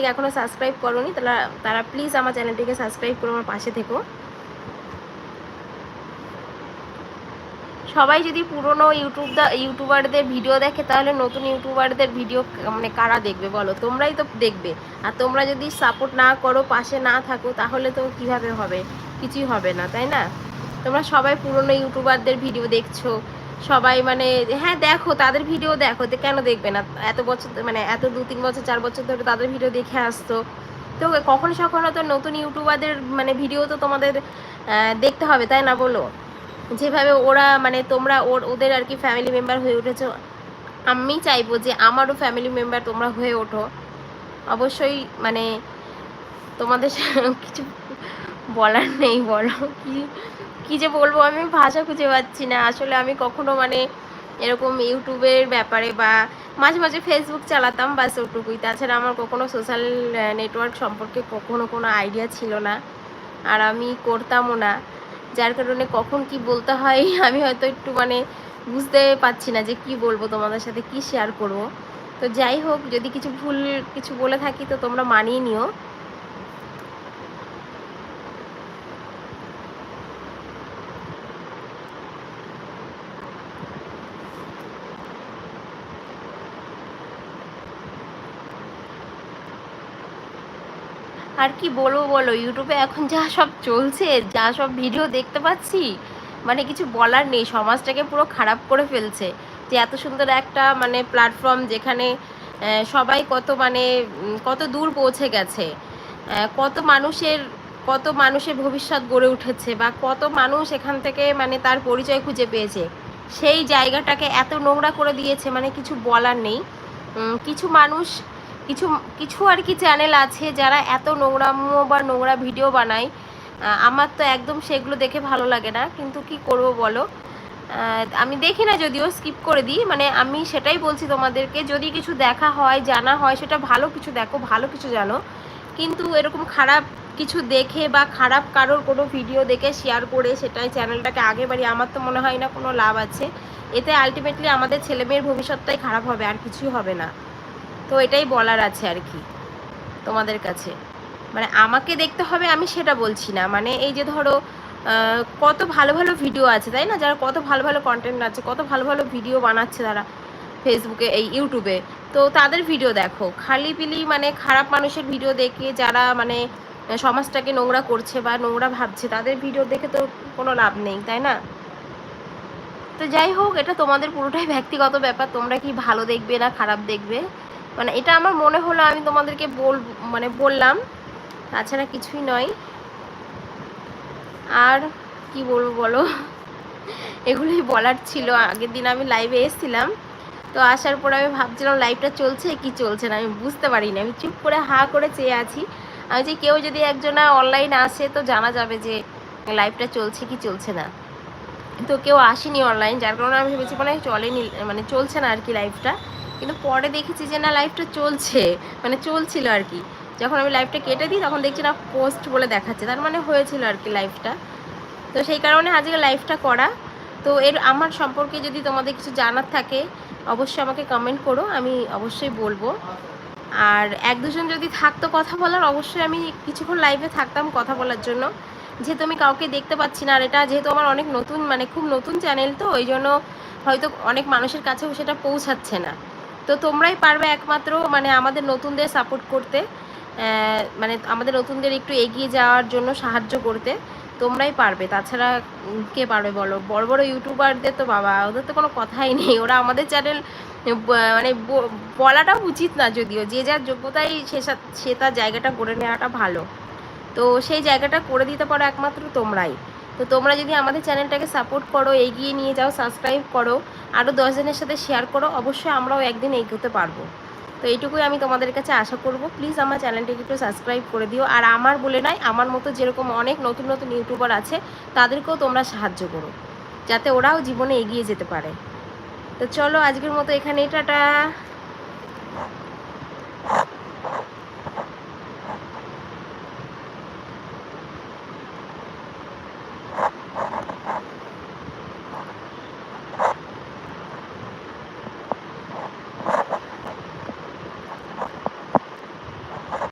চ্যানেলটিকে এখনও সাবস্ক্রাইব করোনি তারা প্লিজ আমার চ্যানেলটিকে সাবস্ক্রাইব করে আমার পাশে থেকো। সবাই যদি পুরনো ইউটিউবারদের ভিডিও দেখে তাহলে নতুন ইউটিউবারদের ভিডিও মানে কারা দেখবে বলো? তোমরাই তো দেখবে। আর তোমরা যদি সাপোর্ট না করো, পাশে না থাকো, তাহলে তো কিভাবে হবে? কিছুই হবে না, তাই না? তোমরা সবাই পুরনো ইউটিউবারদের ভিডিও দেখছো, সবাই মানে হ্যাঁ দেখো, তাদের ভিডিও দেখো, কেন দেখবে না? এত বছর মানে এত 2-3 বছর 4 বছর ধরে তাদের ভিডিও দেখে আসতো। তো কখনো সখনো তো নতুন ইউটিউবারদের মানে ভিডিও তো তোমাদের দেখতে হবে, তাই না বলো? যেভাবে ওরা মানে তোমরা ওদের আর কি ফ্যামিলি মেম্বার হয়ে উঠেছো, আমি চাইবো যে আমারও ফ্যামিলি মেম্বার তোমরা হয়ে ওঠো। অবশ্যই মানে তোমাদের কিছু বলার নেই, বলো কি কি যে বলবো, আমি ভাষা খুঁজে পাচ্ছি না আসলে। আমি কখনো মানে এরকম ইউটিউবের ব্যাপারে বা মাঝে মাঝে ফেসবুক চালাতাম, বাস ওটুকুই। তাছাড়া আমার কখনো সোশ্যাল নেটওয়ার্ক সম্পর্কে কখনো কোনো আইডিয়া ছিল না, আর আমি করতামও না। যার কারণে কখন কি বলতে হয় আমি হয়তো একটু মানে বুঝতে পারছি না যে কি বলবো, তোমাদের সাথে কি শেয়ার করব। তো যাই হোক, যদি কিছু ভুল কিছু বলে থাকি তো তোমরা মানিয়ে নিও। আর কি বলবো বলো, ইউটিউবে এখন যা সব চলছে, যা সব ভিডিও দেখতে পাচ্ছি, মানে কিছু বলার নেই। সমাজটাকে পুরো খারাপ করে ফেলছে। যে এত সুন্দর একটা মানে প্ল্যাটফর্ম, যেখানে সবাই কত মানে কত দূর পৌঁছে গেছে, কত মানুষের ভবিষ্যৎ গড়ে উঠেছে, বা কত মানুষ এখান থেকে মানে তার পরিচয় খুঁজে পেয়েছে, সেই জায়গাটাকে এত নোংরা করে দিয়েছে, মানে কিছু বলার নেই। কিছু মানুষ, কিছু কিছু আর কি চ্যানেল আছে যারা এত নোংরামো বা নোংরা ভিডিও বানায়। আমার তো একদম সেগুলো দেখে ভালো লাগে না, কিন্তু কি করব বলো। আমি দেখি না, যদিও স্কিপ করে দিই। মানে আমি সেটাই বলছি তোমাদেরকে, যদি কিছু দেখা হয়, জানা হয়, সেটা ভালো কিছু দেখো, ভালো কিছু জানো। কিন্তু এরকম খারাপ কিছু দেখে বা খারাপ কারোর কোনো ভিডিও দেখে শেয়ার করে সেটাই চ্যানেলটাকে আগে বাড়িয়ে আমার তো মনে হয় না কোনো লাভ আছে। এতে আলটিমেটলি আমাদের ছেলেমেয়ের ভবিষ্যৎটাই খারাপ হবে, আর কিছুই হবে না। তো এটাই বলার আছে আর কি তোমাদের কাছে। মানে আমাকে দেখতে হবে আমি সেটা বলছি না, মানে এই যে ধরো কত ভালো ভালো ভিডিও আছে, তাই না? যারা কত ভালো ভালো কন্টেন্ট আছে, কত ভালো ভালো ভিডিও বানাচ্ছে তারা ফেসবুকে, এই ইউটিউবে। তো তাদের ভিডিও দেখো, খালি পিলি মানে খারাপ মানুষের ভিডিও দেখে যারা মানে সমাজটাকে নোংরা করছে বা নোংরা ভাবছে, তাদের ভিডিও দেখে তো কোনো লাভ নেই, তাই না? তো যাই হোক, এটা তোমাদের পুরোটাই ব্যক্তিগত ব্যাপার, তোমরা কি ভালো দেখবে না খারাপ দেখবে, মানে এটা আমার মনে হলো আমি তোমাদেরকে মানে বললাম, তাছাড়া কিছুই নয়। আর কি বলবো বলো, এগুলোই বলার ছিল। আগের দিন আমি লাইভে এসেছিলাম, তো আসার পর আমি ভাবছিলাম লাইভটা চলছে কি চলছে না, আমি বুঝতে পারিনি। আমি চুপ করে হা করে চেয়ে আছি। আমি যে কেউ যদি একজনা অনলাইন আসে তো জানা যাবে যে লাইভটা চলছে কি চলছে না। তো কেউ আসেনি অনলাইন, যার কারণে আমি ভেবেছি মানে চলেনি, মানে চলছে না আর কি লাইভটা। কিন্তু পরে দেখেছি যে না, লাইভটা চলছে, মানে চলছিল আর কি। যখন আমি লাইভটা কেটে দিই তখন দেখছি না পোস্ট বলে দেখাচ্ছে, তার মানে হয়েছিল আর কি লাইভটা। তো সেই কারণে আজকে লাইভটা করা। তো আমার সম্পর্কে যদি তোমাদের কিছু জানার থাকে অবশ্যই আমাকে কমেন্ট করো, আমি অবশ্যই বলবো। আর এক দুজন যদি থাকতো কথা বলার, অবশ্যই আমি কিছুক্ষণ লাইভে থাকতাম কথা বলার জন্য। যেহেতু আমি কাউকে দেখতে পাচ্ছি না, আর এটা যেহেতু আমার অনেক নতুন মানে খুব নতুন চ্যানেল, তো ওই জন্য হয়তো অনেক মানুষের কাছেও সেটা পৌঁছাচ্ছে না। তো তোমরাই পারবে একমাত্র মানে আমাদের নতুনদের সাপোর্ট করতে, মানে আমাদের নতুনদের একটু এগিয়ে যাওয়ার জন্য সাহায্য করতে তোমরাই পারবে। তাছাড়া কে পারবে বলো? বড় বড় ইউটিউবারদের তো বাবা, ওদের তো কোনো কথাই নেই। ওরা আমাদের চ্যানেল মানে বলাটাও উচিত না, যদিও যে যার যোগ্যতায় সে তার জায়গাটা করে নেওয়াটা ভালো। তো সেই জায়গাটা করে দিতে পারো একমাত্র তোমরাই। তো তোমরা যদি আমাদের চ্যানেলটাকে সাপোর্ট করো, এগিয়ে নিয়ে যাও, সাবস্ক্রাইব করো, আরও 10 জনের সাথে শেয়ার করো, অবশ্যই আমরাও একদিন এগোতে পারবো। তো এইটুকুই আমি তোমাদের কাছে আশা করব। প্লিজ আমার চ্যানেলটাকে একটু সাবস্ক্রাইব করে দিও। আর আমার বলে নয়, আমার মতো যেরকম অনেক নতুন নতুন ইউটিউবার আছে তাদেরকেও তোমরা সাহায্য করো, যাতে ওরাও জীবনে এগিয়ে যেতে পারে। তো চলো আজকের মতো এখানেই, টাটা।